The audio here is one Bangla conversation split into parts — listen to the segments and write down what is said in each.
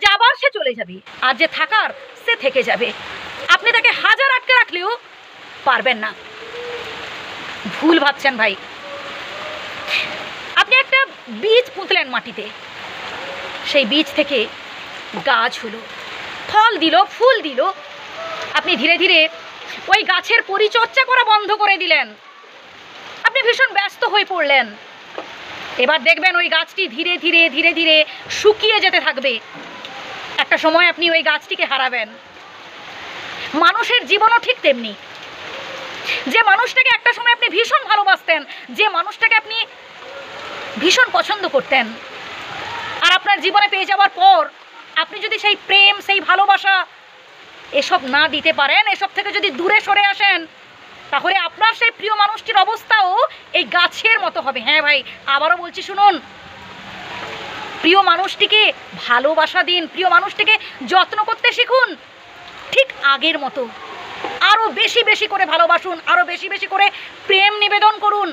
যাবার সে চলে যাবে, আর যে থাকার সে থেকে যাবে। আপনি তাকে হাজার আটকে রাখলেও পারবেন না। ভুল ভাবছেন ভাই। আপনি একটা বীজ পুঁতলেন মাটিতে, সেই বীজ থেকে গাছ হলো, ফল দিল, ফুল দিল। আপনি ধীরে ধীরে ওই গাছের পরিচর্যা করা বন্ধ করে দিলেন, আপনি ভীষণ ব্যস্ত হয়ে পড়লেন। এবার দেখবেন ওই গাছটি ধীরে ধীরে ধীরে ধীরে শুকিয়ে যেতে থাকবে। একটা সময় আপনি ওই গাছটিকে হারাবেন। মানুষের জীবনও ঠিক তেমনি। যে মানুষটাকে একটা সময় আপনি ভীষণ ভালোবাসতেন, যে মানুষটাকে আপনি ভীষণ পছন্দ করতেন, আর আপনার জীবনে পেয়ে যাওয়ার পর আপনি যদি সেই প্রেম, সেই ভালোবাসা এসব না দিতে পারেন, এসব থেকে যদি দূরে সরে আসেন, তাহলে আপনার সেই প্রিয় মানুষটির অবস্থাও এই গাছের মতো হবে। হ্যাঁ ভাই, আবারও বলছি শুনুন, প্রিয় মানুষটিকে ভালোবাসা দিন, প্রিয় মানুষটিকে যত্ন করতে শিখুন, ঠিক আগের মতো। আরও বেশি বেশি করে ভালোবাসুন, আরও বেশি বেশি করে প্রেম নিবেদন করুন।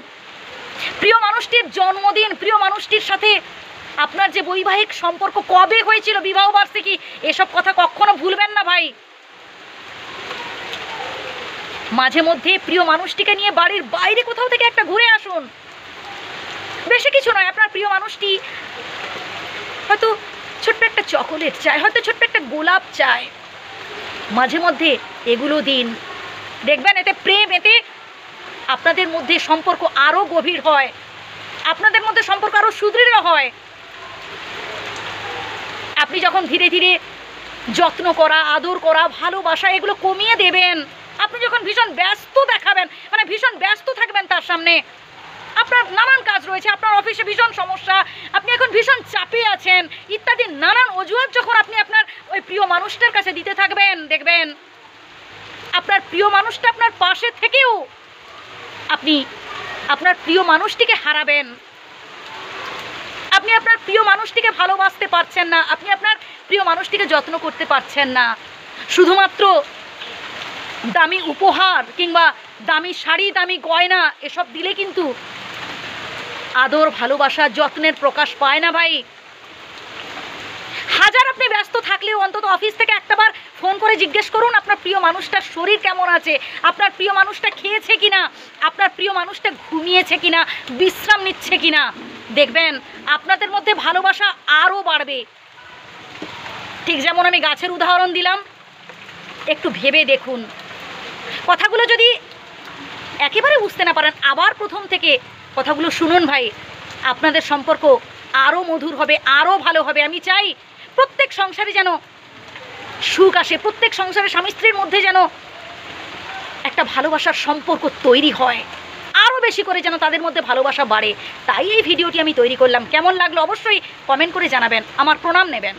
প্রিয় মানুষটির জন্মদিন, প্রিয় মানুষটির সাথে আপনার যে বৈবাহিক সম্পর্ক কবে হয়েছিল, বিবাহ বার্ষিকী, এসব কথা কখনো ভুলবেন না ভাই। মাঝে মধ্যে প্রিয় মানুষটিকে নিয়ে বাড়ির বাইরে কোথাও থেকে একটা ঘুরে আসুন। বেশি কিছু নয়, আপনার প্রিয় মানুষটি হয়তো ছোট্ট একটা চকোলেট চায়, হয়তো ছোট্ট একটা গোলাপ চায়, মাঝে মধ্যে এগুলো দিন। দেখবেন এতে প্রেম, এতে আপনাদের মধ্যে সম্পর্ক আরও গভীর হয়, আপনাদের মধ্যে সম্পর্ক আরও সুদৃঢ় হয়। আপনি যখন ধীরে ধীরে যত্ন করা, আদর করা, ভালোবাসা এগুলো কমিয়ে দেবেন, আপনি যখন ভীষণ ব্যস্ত দেখাবেন, মানে ভীষণ ব্যস্ত থাকবেন তার সামনে, আপনার নানান কাজ রয়েছে, আপনার অফিসে ভীষণ সমস্যা, আপনি এখন ভীষণ চাপে আছেন, ইত্যাদি নানান অজুহাত যখন আপনি আপনার ওই প্রিয় মানুষটার কাছে দিতে থাকবেন, দেখবেন আপনার প্রিয় মানুষটা আপনার পাশে থেকেও আপনি আপনার প্রিয় মানুষটিকে হারাবেন। আপনি আপনার প্রিয় মানুষটিকে ভালোবাসতে পারছেন না, আপনি আপনার প্রিয় মানুষটিকে যত্ন করতে পারছেন না। শুধুমাত্র দামি উপহার কিংবা দামি শাড়ি, দামি গয়না এসব দিলে কিন্তু আদর, ভালোবাসা, যত্নের প্রকাশ পায় না ভাই। হাজার আপনি ব্যস্ত থাকলেও অন্তত অফিস থেকে একটাবার ফোন করে জিজ্ঞেস করুন আপনার প্রিয় মানুষটার শরীর কেমন আছে, আপনার প্রিয় মানুষটা খেয়েছে কিনা, আপনার প্রিয় মানুষটা ঘুমিয়েছে কিনা, বিশ্রাম নিচ্ছে কিনা। দেখবেন আপনাদের মধ্যে ভালোবাসা আরও বাড়বে। ঠিক যেমন আমি গাছের উদাহরণ দিলাম, একটু ভেবে দেখুন। কথাগুলো যদি একেবারে বুঝতে না পারেন, আবার প্রথম থেকে কথাগুলো শুনুন ভাই, আপনাদের সম্পর্ক আরও মধুর হবে, আরও ভালো হবে। আমি চাই প্রত্যেক সংসারে যেন সুখ আসে, প্রত্যেক সংসারে স্বামী স্ত্রীর মধ্যে যেন একটা ভালোবাসার সম্পর্ক তৈরি হয়, আরও বেশি করে যেন তাদের মধ্যে ভালোবাসা বাড়ে। তাই এই ভিডিওটি আমি তৈরি করলাম। কেমন লাগলো অবশ্যই কমেন্ট করে জানাবেন, আমার প্রণাম নেবেন।